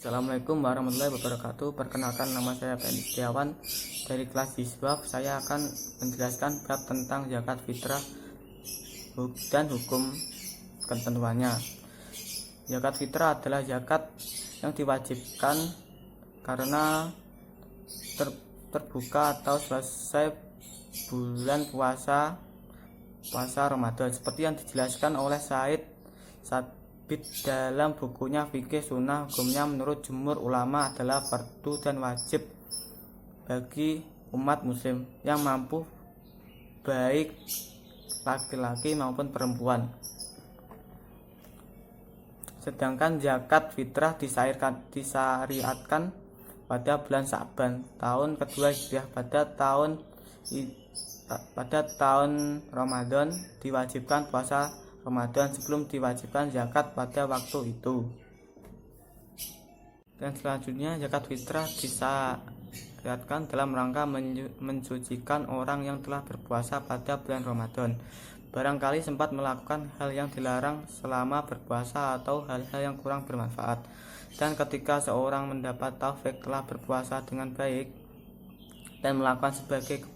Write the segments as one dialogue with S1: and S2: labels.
S1: Assalamualaikum warahmatullahi wabarakatuh. Perkenalkan, nama saya Fendi Setiawan dari kelas siswa. Saya akan menjelaskan bab tentang zakat fitrah dan hukum ketentuannya. Zakat fitrah adalah zakat yang diwajibkan karena terbuka atau selesai bulan puasa Ramadan, seperti yang dijelaskan oleh Said dalam bukunya Fikih Sunnah. Hukumnya menurut jumhur ulama adalah fardu dan wajib bagi umat muslim yang mampu, baik laki-laki maupun perempuan. Sedangkan zakat fitrah disyariatkan pada bulan Sa'ban tahun kedua Hijriah. Pada tahun Ramadan diwajibkan puasa Ramadan sebelum diwajibkan zakat pada waktu itu. Dan selanjutnya, zakat fitrah disyariatkan dalam rangka mensucikan orang yang telah berpuasa pada bulan Ramadan, barangkali sempat melakukan hal yang dilarang selama berpuasa atau hal-hal yang kurang bermanfaat. Dan ketika seorang mendapat taufik telah berpuasa dengan baik dan melakukan sebagai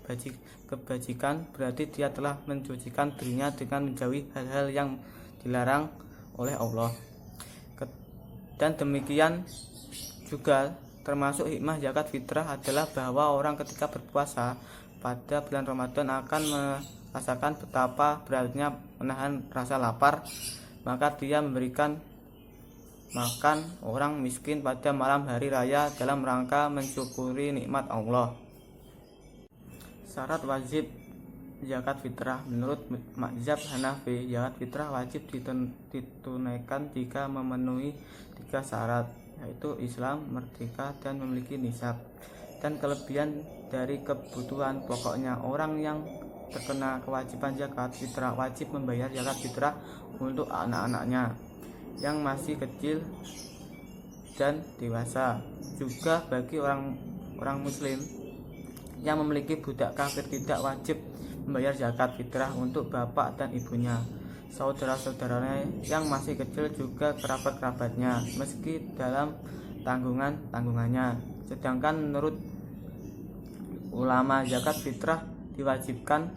S1: kebajikan, berarti dia telah mensucikan dirinya dengan menjauhi hal-hal yang dilarang oleh Allah. Dan demikian juga termasuk hikmah zakat fitrah adalah bahwa orang ketika berpuasa pada bulan Ramadan akan merasakan betapa beratnya menahan rasa lapar, maka dia memberikan makan orang miskin pada malam hari raya dalam rangka mensyukuri nikmat Allah. Syarat wajib zakat fitrah menurut mazhab Hanafi, zakat fitrah wajib ditunaikan jika memenuhi 3 syarat, yaitu Islam, merdeka, dan memiliki nisab. Dan kelebihan dari kebutuhan pokoknya, orang yang terkena kewajiban zakat fitrah wajib membayar zakat fitrah untuk anak-anaknya yang masih kecil dan dewasa. Juga bagi orang muslim yang memiliki budak kafir tidak wajib membayar zakat fitrah untuk bapak dan ibunya, saudara-saudaranya yang masih kecil, juga kerabat-kerabatnya, meski dalam tanggungannya. Sedangkan menurut ulama, zakat fitrah diwajibkan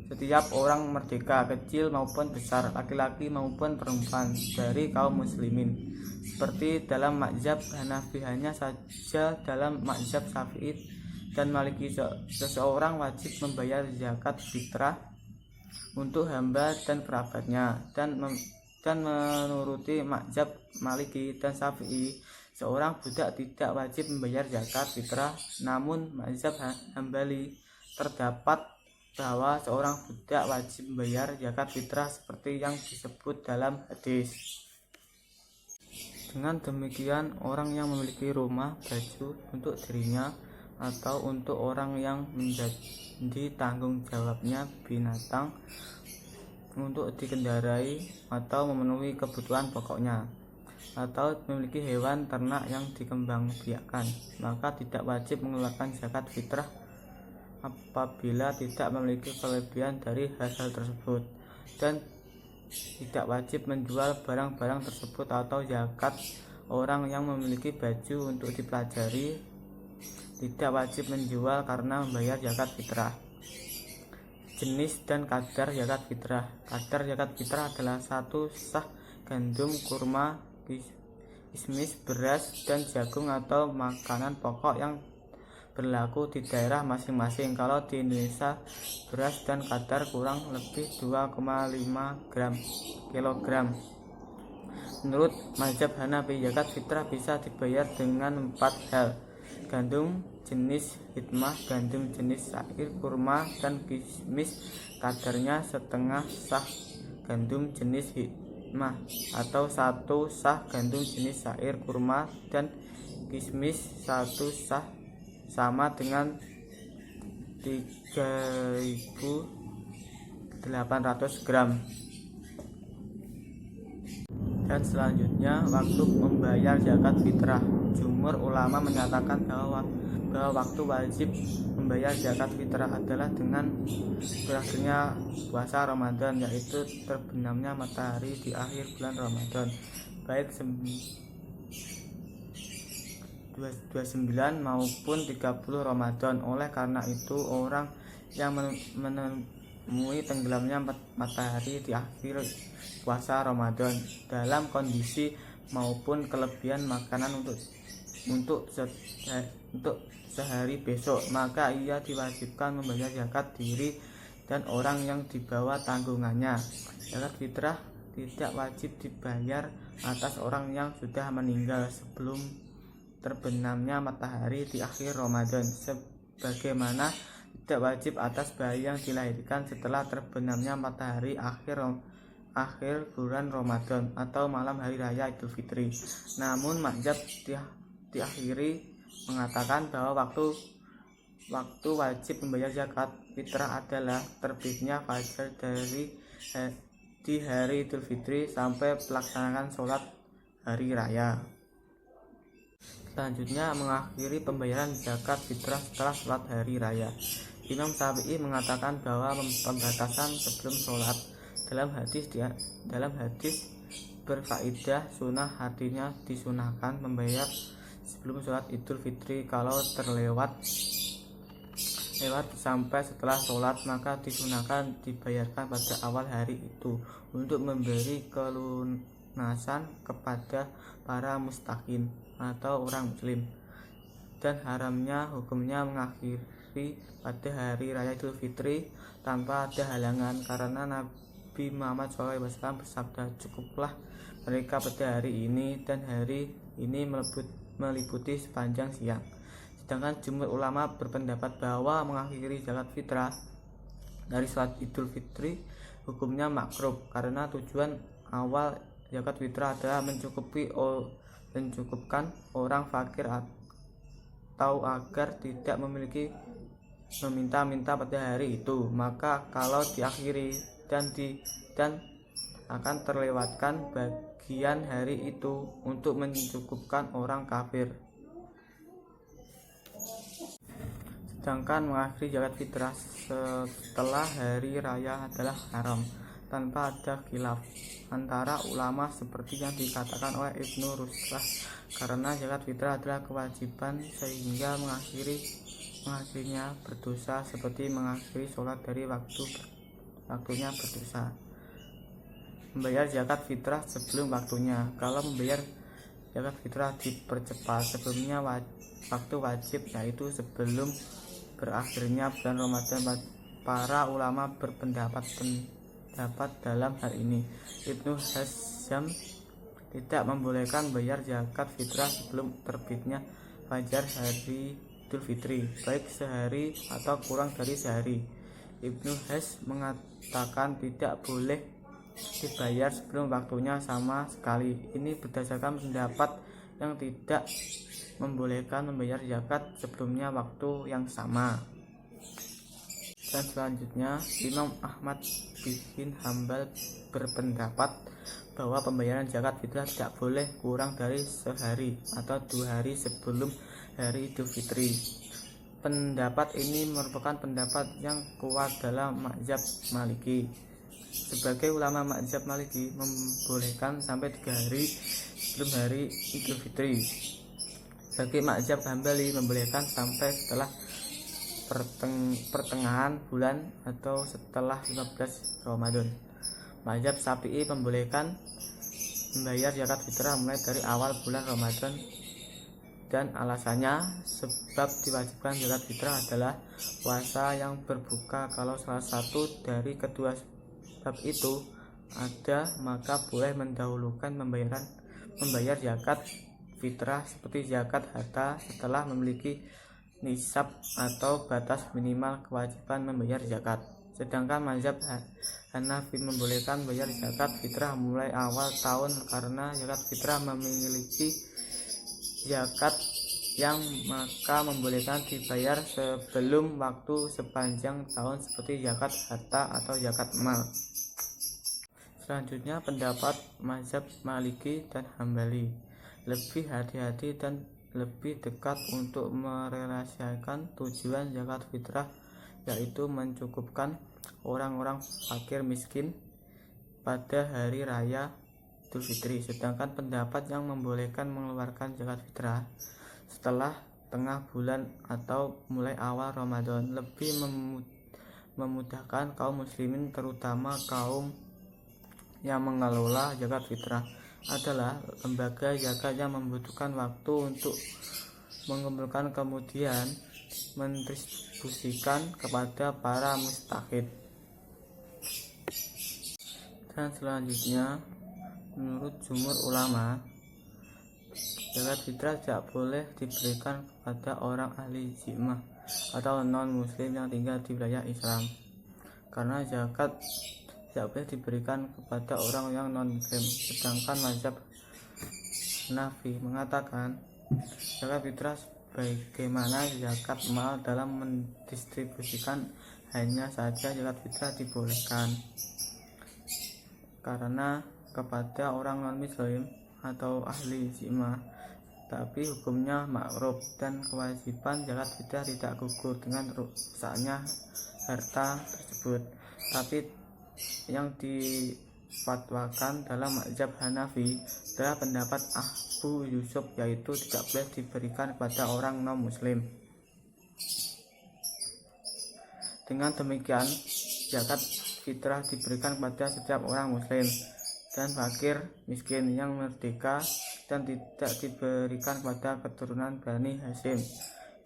S1: setiap orang merdeka, kecil maupun besar, laki-laki maupun perempuan, dari kaum muslimin. Seperti dalam mazhab Hanafi, hanya saja dalam mazhab Syafi'i dan Maliki seseorang wajib membayar zakat fitrah untuk hamba dan kerabatnya. Dan menuruti mazhab Maliki dan Syafi'i, seorang budak tidak wajib membayar zakat fitrah. Namun mazhab Hambali terdapat bahwa seorang budak wajib membayar zakat fitrah seperti yang disebut dalam hadis. Dengan demikian, orang yang memiliki rumah, baju untuk dirinya atau untuk orang yang menjadi tanggung jawabnya binatang untuk dikendarai atau memenuhi kebutuhan pokoknya, atau memiliki hewan ternak yang dikembangbiakkan, maka tidak wajib mengeluarkan zakat fitrah apabila tidak memiliki kelebihan dari hal-hal tersebut. Dan tidak wajib menjual barang-barang tersebut. Atau zakat orang yang memiliki baju untuk dipelajari tidak wajib menjual karena membayar zakat fitrah. Jenis dan kadar zakat fitrah. Kadar zakat fitrah adalah 1 sah gandum, kurma, kismis, beras, dan jagung atau makanan pokok yang berlaku di daerah masing-masing. Kalau di Indonesia, beras dan kadar kurang lebih 2,5 kilogram. Menurut mazhab Hanafi, zakat fitrah bisa dibayar dengan 4 hal: gandum jenis hikmah, gandum jenis syair, kurma, dan kismis kadarnya setengah sah gandum jenis hikmah atau 1 sah gandum jenis syair, kurma, dan kismis 1 sah, sama dengan 3.800 gram. Dan selanjutnya, waktu membayar zakat fitrah. Jumhur ulama menyatakan bahwa waktu wajib membayar zakat fitrah adalah dengan berakhirnya puasa Ramadan, yaitu terbenamnya matahari di akhir bulan Ramadan, baik 29 maupun 30 Ramadan. Oleh karena itu, orang yang menemui tenggelamnya matahari di akhir puasa Ramadan dalam kondisi maupun kelebihan makanan untuk sehari besok, maka ia diwajibkan membayar zakat diri dan orang yang di bawah tanggungannya. Zakat fitrah tidak wajib dibayar atas orang yang sudah meninggal sebelum terbenamnya matahari di akhir Ramadan, sebagaimana tidak wajib atas bayi yang dilahirkan setelah terbenamnya matahari akhir bulan Ramadan atau malam hari raya Idul Fitri. Namun mazhab diakhiri mengatakan bahwa waktu wajib membayar zakat fitrah adalah terbitnya fajar di hari Idul Fitri sampai pelaksanaan sholat hari raya. Selanjutnya, mengakhiri pembayaran zakat fitrah setelah sholat hari raya. Imam Syafi'i mengatakan bahwa pembatasan sebelum sholat dalam hadis berfaedah sunnah, artinya disunahkan membayar sebelum sholat Idul Fitri. Kalau terlewat sampai setelah sholat, maka disunahkan dibayarkan pada awal hari itu untuk memberi kelunasan kepada para mustakin atau orang muslim. Dan haramnya hukumnya mengakhiri pada hari raya Idul Fitri tanpa ada halangan, karena Nabi Muhammad SAW bersabda, cukuplah mereka pada hari ini, dan hari ini meliputi sepanjang siang. Sedangkan jumhur ulama berpendapat bahwa mengakhiri zakat fitrah dari sholat Idul Fitri hukumnya makruh, karena tujuan awal zakat fitrah adalah mencukupkan orang fakir atau agar tidak meminta-minta pada hari itu. Maka kalau diakhiri dan akan terlewatkan bagian hari itu untuk mencukupkan orang kafir. Sedangkan mengakhiri zakat fitrah setelah hari raya adalah haram tanpa ada khilaf antara ulama seperti yang dikatakan oleh Ibnu Ruslah, karena zakat fitrah adalah kewajiban sehingga mengakhirinya berdosa seperti mengakhiri sholat dari waktunya berdosa. Membayar zakat fitrah sebelum waktunya. Kalau membayar zakat fitrah dipercepat sebelumnya waktu wajib, yaitu sebelum berakhirnya bulan Ramadan, para ulama berpendapat dalam hal ini. Ibnu Hazm tidak membolehkan bayar zakat fitrah sebelum terbitnya fajar hari Idul Fitri, baik sehari atau kurang dari sehari. Ibnu Hazm mengatakan tidak boleh dibayar sebelum waktunya sama sekali. Ini berdasarkan pendapat yang tidak membolehkan membayar zakat sebelumnya waktu yang sama. Dan selanjutnya, Imam Ahmad bin Hambal berpendapat bahwa pembayaran zakat fitrah tidak boleh kurang dari sehari atau 2 hari sebelum hari Idul Fitri. Pendapat ini merupakan pendapat yang kuat dalam mazhab Maliki. Sebagai ulama mazhab Maliki membolehkan sampai 3 hari sebelum hari Idul Fitri. Bagi mazhab Hambali membolehkan sampai setelah pertengahan bulan atau setelah 15 Ramadan. Mazhab Syafi'i membolehkan membayar zakat fitrah mulai dari awal bulan Ramadan, dan alasannya sebab diwajibkan zakat fitrah adalah puasa yang berbuka. Kalau salah satu dari kedua sebab itu ada, maka boleh mendahulukan membayar zakat fitrah seperti zakat harta setelah memiliki nisab atau batas minimal kewajiban membayar zakat. Sedangkan mazhab Hanafi membolehkan bayar zakat fitrah mulai awal tahun, karena zakat fitrah memiliki zakat yang maka membolehkan dibayar sebelum waktu sepanjang tahun seperti zakat harta atau zakat mal. Selanjutnya, pendapat mazhab Maliki dan Hambali lebih hati-hati dan lebih dekat untuk merelasikan tujuan zakat fitrah, yaitu mencukupkan orang-orang fakir miskin pada hari raya Idul Fitri. Sedangkan pendapat yang membolehkan mengeluarkan zakat fitrah setelah tengah bulan atau mulai awal Ramadan, lebih memudahkan kaum muslimin, terutama kaum yang mengelola zakat fitrah. Adalah lembaga zakat yang membutuhkan waktu untuk mengumpulkan kemudian mendistribusikan kepada para mustahik. Dan selanjutnya, menurut jumhur ulama, zakat fitrah tidak boleh diberikan kepada orang ahli zimmah atau non-muslim yang tinggal di wilayah Islam, karena zakat tidak boleh diberikan kepada orang yang non-muslim. Sedangkan mazhab Hanafi mengatakan zakat fitrah bagaimana zakat mal dalam mendistribusikan, hanya saja zakat fitrah dibolehkan karena kepada orang non-muslim atau ahli zimmah, tapi hukumnya makruf dan kewajiban zakat fitrah tidak gugur dengan rusaknya harta tersebut. Tapi yang difatwakan dalam mazhab Hanafi adalah pendapat Abu Yusuf, yaitu tidak boleh diberikan kepada orang non-muslim. Dengan demikian, zakat fitrah diberikan kepada setiap orang muslim dan fakir miskin yang merdeka, dan tidak diberikan kepada keturunan Bani Hasyim,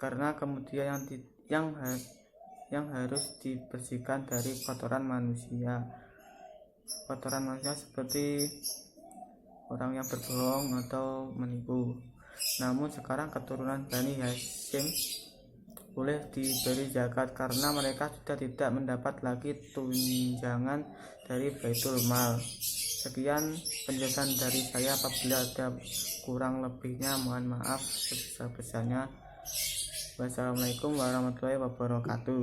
S1: karena kemudian yang harus dibersihkan dari kotoran manusia seperti orang yang berbohong atau menipu. Namun sekarang keturunan Bani Hasyim boleh diberi zakat karena mereka sudah tidak mendapat lagi tunjangan dari Baitul Mal. Sekian penjelasan dari saya. Apabila ada kurang lebihnya mohon maaf sebesar-besarnya. Wassalamualaikum warahmatullahi wabarakatuh.